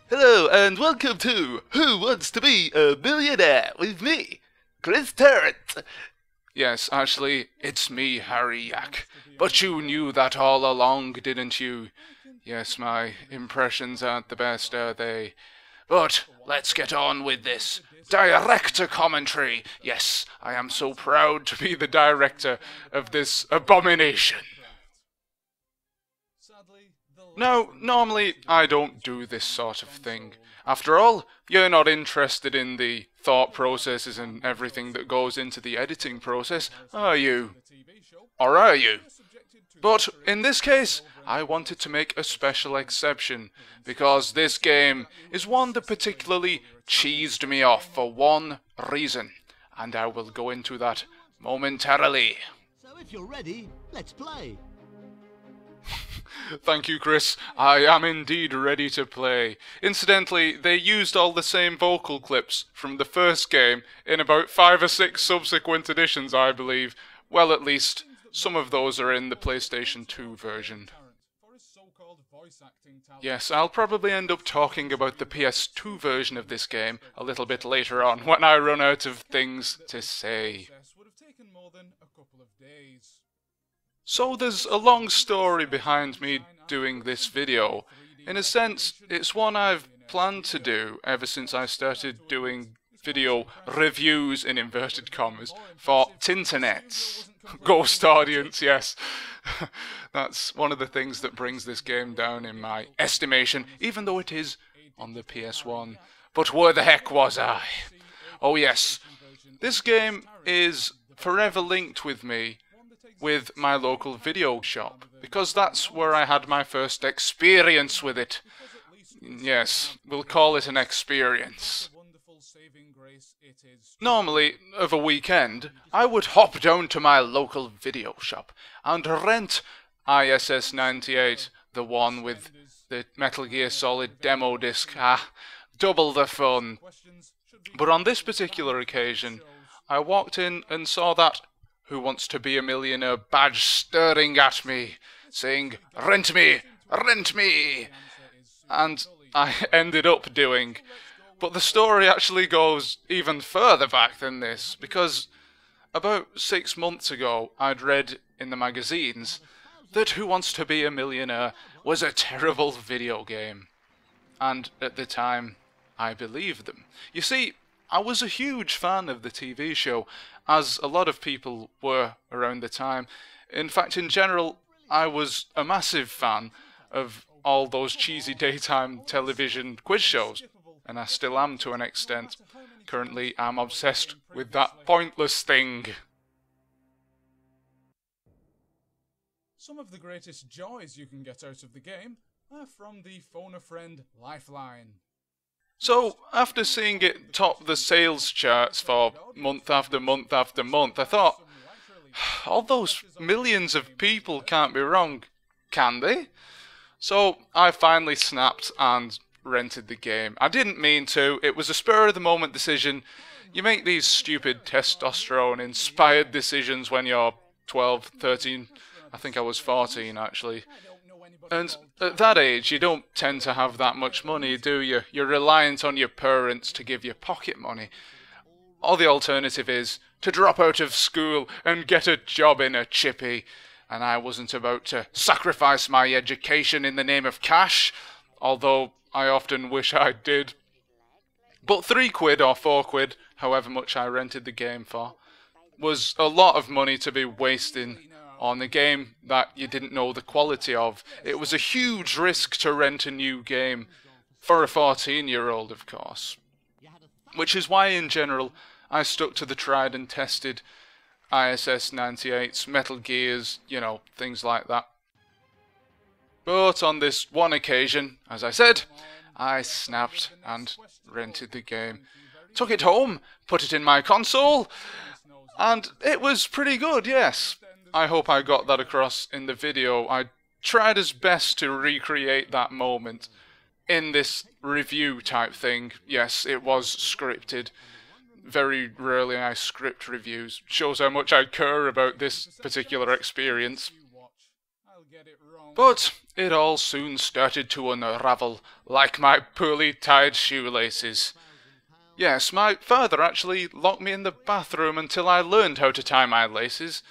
Hello and welcome to Who Wants to Be a Millionaire with me, Chris Tarrant. Yes, actually, it's me, Harry Yack. But you knew that all along, didn't you? Yes, my impressions aren't the best, are they? But let's get on with this. Director commentary. Yes, I am so proud to be the director of this abomination. No, normally I don't do this sort of thing. After all, you're not interested in the thought processes and everything that goes into the editing process, are you? Or are you? But in this case, I wanted to make a special exception, because this game is one that particularly cheesed me off for one reason, and I will go into that momentarily. So if you're ready, let's play. Thank you, Chris. I am indeed ready to play. Incidentally, they used all the same vocal clips from the first game in about 5 or 6 subsequent editions, I believe. Well, at least some of those are in the PlayStation 2 version. Yes, I'll probably end up talking about the PS2 version of this game a little bit later on, when I run out of things to say. So there's a long story behind me doing this video. In a sense, it's one I've planned to do ever since I started doing video reviews, in inverted commas, for Tinternets. Ghost audience, yes. That's one of the things that brings this game down in my estimation, even though it is on the PS1. But where the heck was I? Oh yes, this game is forever linked with me with my local video shop, because that's where I had my first experience with it. Yes, we'll call it an experience. Normally, of a weekend, I would hop down to my local video shop and rent ISS 98, the one with the Metal Gear Solid demo disc. Double the fun. But on this particular occasion, I walked in and saw that Who Wants to Be a Millionaire badge staring at me, saying, "Rent me! Rent me!" And I ended up doing. But the story actually goes even further back than this, because about 6 months ago I'd read in the magazines that Who Wants to Be a Millionaire was a terrible video game. And at the time, I believed them. You see, I was a huge fan of the TV show, as a lot of people were around the time. In fact, in general, I was a massive fan of all those cheesy daytime television quiz shows, and I still am to an extent. Currently, I'm obsessed with that pointless thing. Some of the greatest joys you can get out of the game are from the Phone a Friend Lifeline. So, after seeing it top the sales charts for month after month after month, I thought, all those millions of people can't be wrong, can they? So, I finally snapped and rented the game. I didn't mean to, it was a spur-of-the-moment decision. You make these stupid testosterone-inspired decisions when you're 12, 13, I think I was 14 actually. And at that age, you don't tend to have that much money, do you? You're reliant on your parents to give you pocket money. Or the alternative is to drop out of school and get a job in a chippy. And I wasn't about to sacrifice my education in the name of cash, although I often wish I did. But £3 or £4, however much I rented the game for, was a lot of money to be wasting on a game that you didn't know the quality of. It was a huge risk to rent a new game, for a 14-year-old of course. Which is why in general I stuck to the tried and tested ISS 98s, Metal Gears, you know, things like that. But on this one occasion, as I said, I snapped and rented the game. Took it home, put it in my console, and it was pretty good, yes. I hope I got that across in the video. I tried as best to recreate that moment in this review type thing. Yes, it was scripted. Very rarely I script reviews. Shows how much I care about this particular experience. get it wrong. But it all soon started to unravel, like my poorly tied shoelaces. Yes, my father actually locked me in the bathroom until I learned how to tie my laces.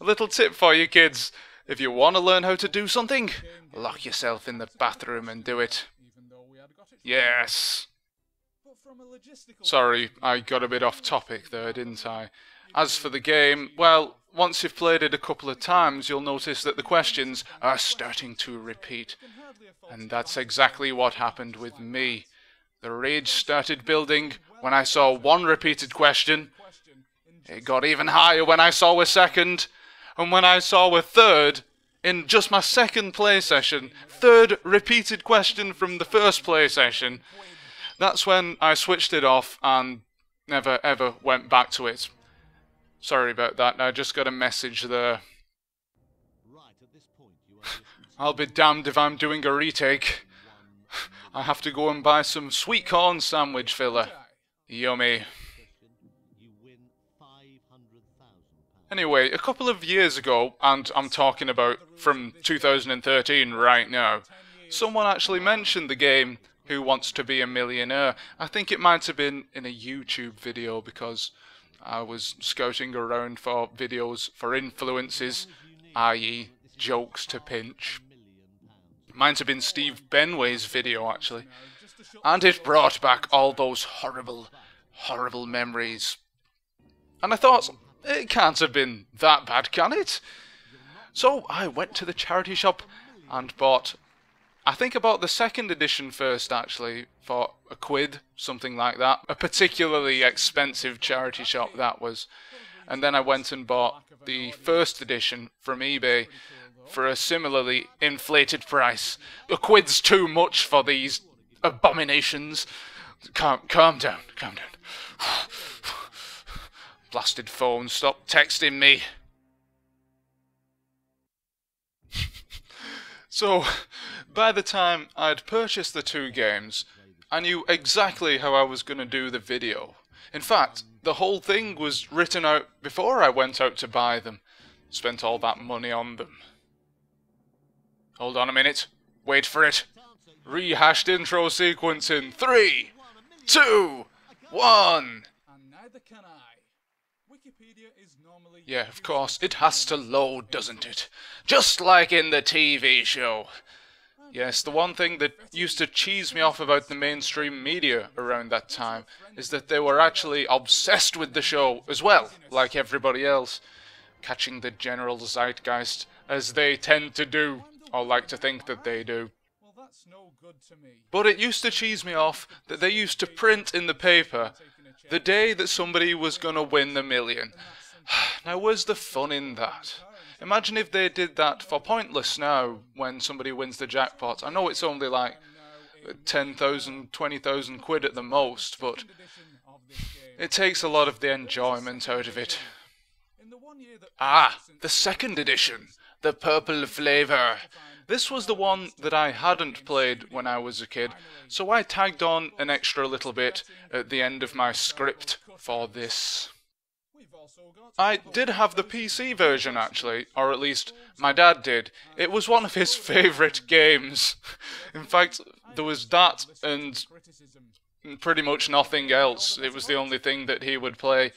A little tip for you kids, if you want to learn how to do something, lock yourself in the bathroom and do it. Yes. Sorry, I got a bit off topic there, didn't I? As for the game, well, once you've played it a couple of times, you'll notice that the questions are starting to repeat. And that's exactly what happened with me. The rage started building when I saw one repeated question. It got even higher when I saw a second. And when I saw a third, in just my second play session, third repeated question from the first play session, that's when I switched it off and never ever went back to it. Sorry about that, I just got a message there. I'll be damned if I'm doing a retake. I have to go and buy some sweet corn sandwich filler. Yummy. Anyway, a couple of years ago, and I'm talking about from 2013 right now, someone actually mentioned the game Who Wants to Be a Millionaire. I think it might have been in a YouTube video because I was scouting around for videos for influences, i.e. jokes to pinch. Might have been Steve Benway's video actually. And it brought back all those horrible, horrible memories. And I thought, it can't have been that bad, can it? So I went to the charity shop and bought, I think I bought the second edition first actually, for £1, something like that. A particularly expensive charity shop that was. And then I went and bought the first edition from eBay for a similarly inflated price. £1's too much for these abominations. Calm down, calm down. Blasted phone, stop texting me. So, by the time I'd purchased the two games, I knew exactly how I was going to do the video. In fact, the whole thing was written out before I went out to buy them. Spent all that money on them. Hold on a minute. Wait for it. Rehashed intro sequence in 3, 2, 1. And neither can I. Wikipedia is normally... Yeah, of course, it has to load, doesn't it? Just like in the TV show. Yes, the one thing that used to cheese me off about the mainstream media around that time is that they were actually obsessed with the show as well, like everybody else, catching the general zeitgeist, as they tend to do, or like to think that they do. Well, that's no good to me. But it used to cheese me off that they used to print in the paper the day that somebody was going to win the million. Now, where's the fun in that? Imagine if they did that for Pointless now, when somebody wins the jackpot. I know it's only like 10,000, 20,000 quid at the most, but it takes a lot of the enjoyment out of it. Ah, the second edition, the purple flavour. This was the one that I hadn't played when I was a kid, so I tagged on an extra little bit at the end of my script for this. I did have the PC version actually, or at least my dad did. It was one of his favourite games. In fact, there was that and pretty much nothing else. It was the only thing that he would play.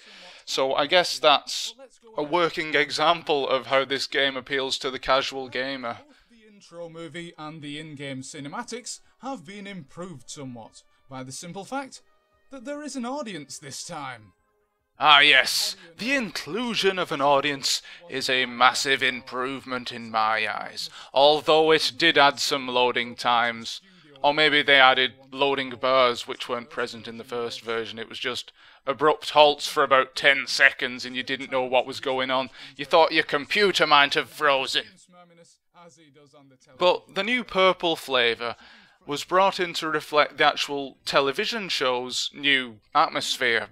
So I guess that's a working example of how this game appeals to the casual gamer. Both the intro movie and the in-game cinematics have been improved somewhat by the simple fact that there is an audience this time. Ah yes, the inclusion of an audience is a massive improvement in my eyes, although it did add some loading times. Or maybe they added loading bars which weren't present in the first version. It was just abrupt halts for about 10 seconds and you didn't know what was going on. You thought your computer might have frozen. But the new purple flavour was brought in to reflect the actual television show's new atmosphere.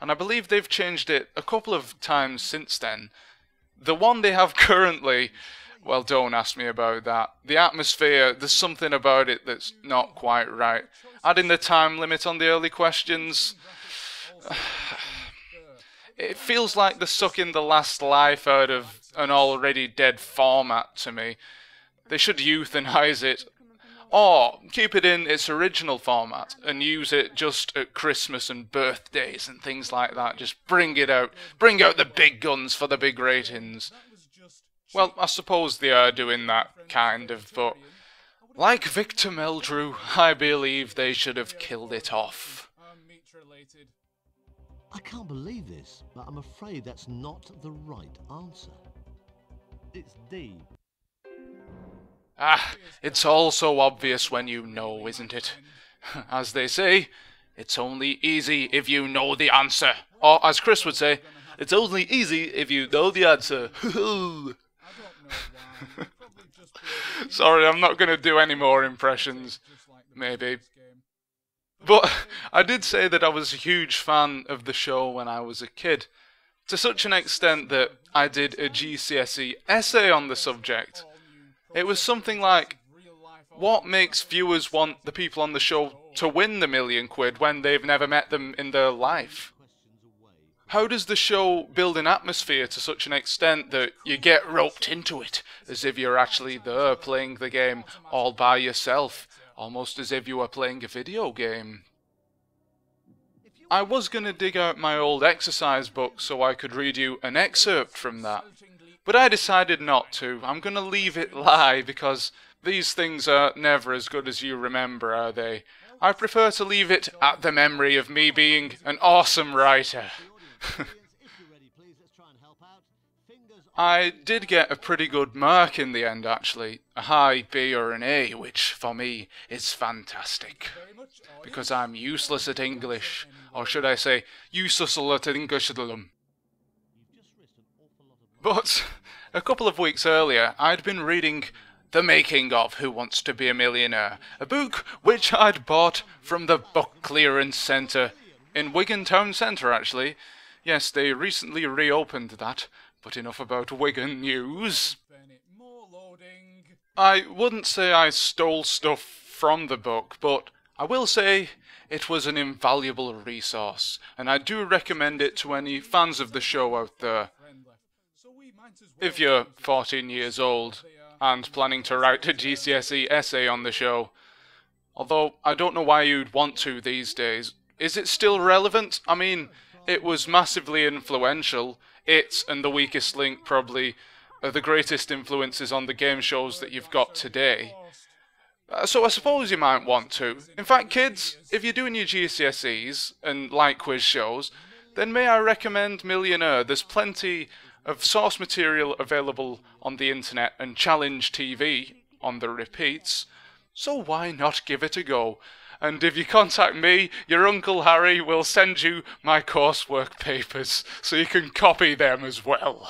And I believe they've changed it a couple of times since then. The one they have currently, well, don't ask me about that. The atmosphere, there's something about it that's not quite right. Adding the time limit on the early questions, it feels like they're sucking the last life out of an already dead format to me. They should euthanize it, or keep it in its original format and use it just at Christmas and birthdays and things like that. Just bring it out. Bring out the big guns for the big ratings. Well, I suppose they are doing that, kind of, but like Victor Meldrew, I believe they should have killed it off. I can't believe this, but I'm afraid that's not the right answer. It's D. Ah, it's all so obvious when you know, isn't it? As they say, it's only easy if you know the answer. Or, as Chris would say, it's only easy if you know the answer. Sorry, I'm not going to do any more impressions. Maybe. But I did say that I was a huge fan of the show when I was a kid, to such an extent that I did a GCSE essay on the subject. It was something like, what makes viewers want the people on the show to win the £1 million when they've never met them in their life? How does the show build an atmosphere to such an extent that you get roped into it, as if you're actually there playing the game all by yourself, almost as if you were playing a video game? I was going to dig out my old exercise book so I could read you an excerpt from that, but I decided not to. I'm going to leave it lie, because these things are never as good as you remember, are they? I prefer to leave it at the memory of me being an awesome writer. I did get a pretty good mark in the end, actually. A high B or an A, which, for me, is fantastic. Because I'm useless at English. Or should I say, useless at English. But a couple of weeks earlier, I'd been reading The Making of Who Wants to Be a Millionaire, a book which I'd bought from the Book Clearance Centre in Wigan Town Centre, actually. Yes, they recently reopened that, but enough about Wigan news. I wouldn't say I stole stuff from the book, but I will say it was an invaluable resource, and I do recommend it to any fans of the show out there. If you're 14 years old and planning to write a GCSE essay on the show, although I don't know why you'd want to these days. Is it still relevant? I mean, it was massively influential. It and The Weakest Link probably are the greatest influences on the game shows that you've got today. So I suppose you might want to. In fact, kids, if you're doing your GCSEs and like quiz shows, then may I recommend Millionaire. There's plenty of source material available on the internet and Challenge TV on the repeats, so why not give it a go? And if you contact me, your Uncle Harry will send you my coursework papers, so you can copy them as well.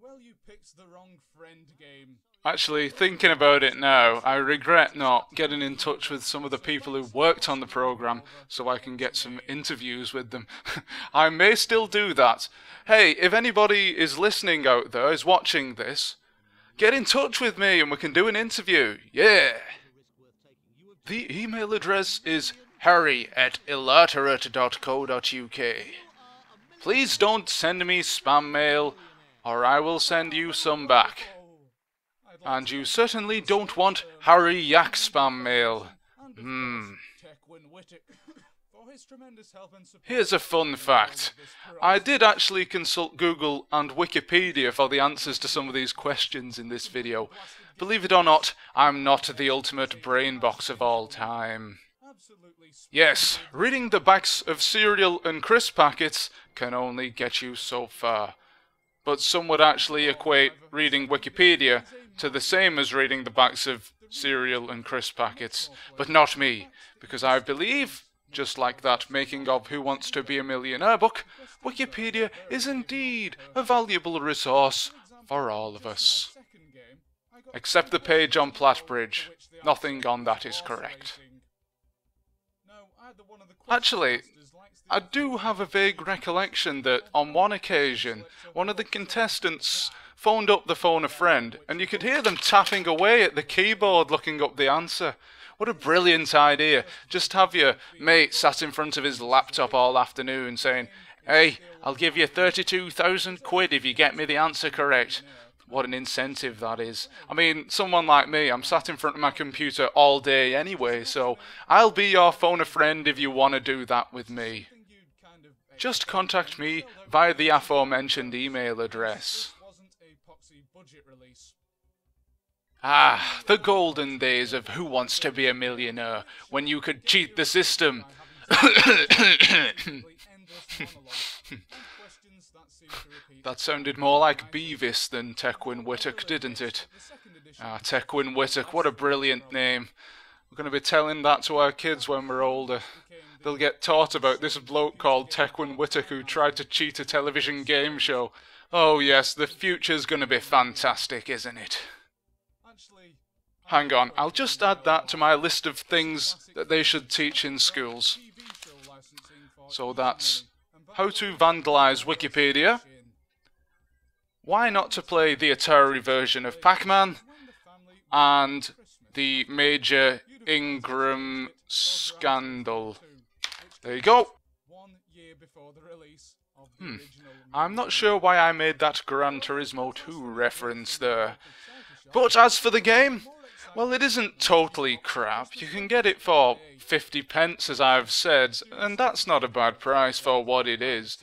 Well, you picked the wrong friend game. Actually, thinking about it now, I regret not getting in touch with some of the people who worked on the programme so I can get some interviews with them. I may still do that. Hey, if anybody is listening out there, is watching this, get in touch with me and we can do an interview. Yeah! The email address is harry@illiterate.co.uk. Please don't send me spam mail, or I will send you some back. And you certainly don't want Harry Yack spam mail. Here's a fun fact. I did actually consult Google and Wikipedia for the answers to some of these questions in this video. Believe it or not, I'm not the ultimate brain box of all time. Yes, reading the backs of cereal and crisp packets can only get you so far. But some would actually equate reading Wikipedia to the same as reading the backs of cereal and crisp packets. But not me, because I believe, just like that Making of Who Wants to Be a Millionaire book, Wikipedia is indeed a valuable resource for all of us. Except the page on Plattbridge. Nothing on that is correct. Actually, I do have a vague recollection that on one occasion, one of the contestants phoned up the phone a friend, and you could hear them tapping away at the keyboard looking up the answer. What a brilliant idea. Just have your mate sat in front of his laptop all afternoon saying, "Hey, I'll give you 32,000 quid if you get me the answer correct." What an incentive that is. I mean, someone like me, I'm sat in front of my computer all day anyway, so I'll be your phone a friend if you want to do that with me. Just contact me via the aforementioned email address. Ah, the golden days of Who Wants to Be a Millionaire, when you could cheat the system. That sounded more like Beavis than Tequin Whittock, didn't it? Ah, Tequin Whittock, what a brilliant name. We're going to be telling that to our kids when we're older. They'll get taught about this bloke called Tequin Whittock who tried to cheat a television game show. Oh yes, the future's going to be fantastic, isn't it? Hang on, I'll just add that to my list of things that they should teach in schools. So that's how to vandalize Wikipedia, why not to play the Atari version of Pac-Man, and the Major Ingram scandal. There you go. I'm not sure why I made that Gran Turismo 2 reference there. But as for the game, well, it isn't totally crap. You can get it for 50 pence, as I've said, and that's not a bad price for what it is.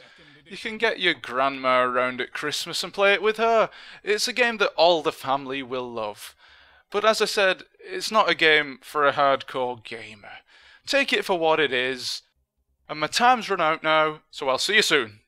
You can get your grandma around at Christmas and play it with her. It's a game that all the family will love. But as I said, it's not a game for a hardcore gamer. Take it for what it is. And my time's run out now, so I'll see you soon.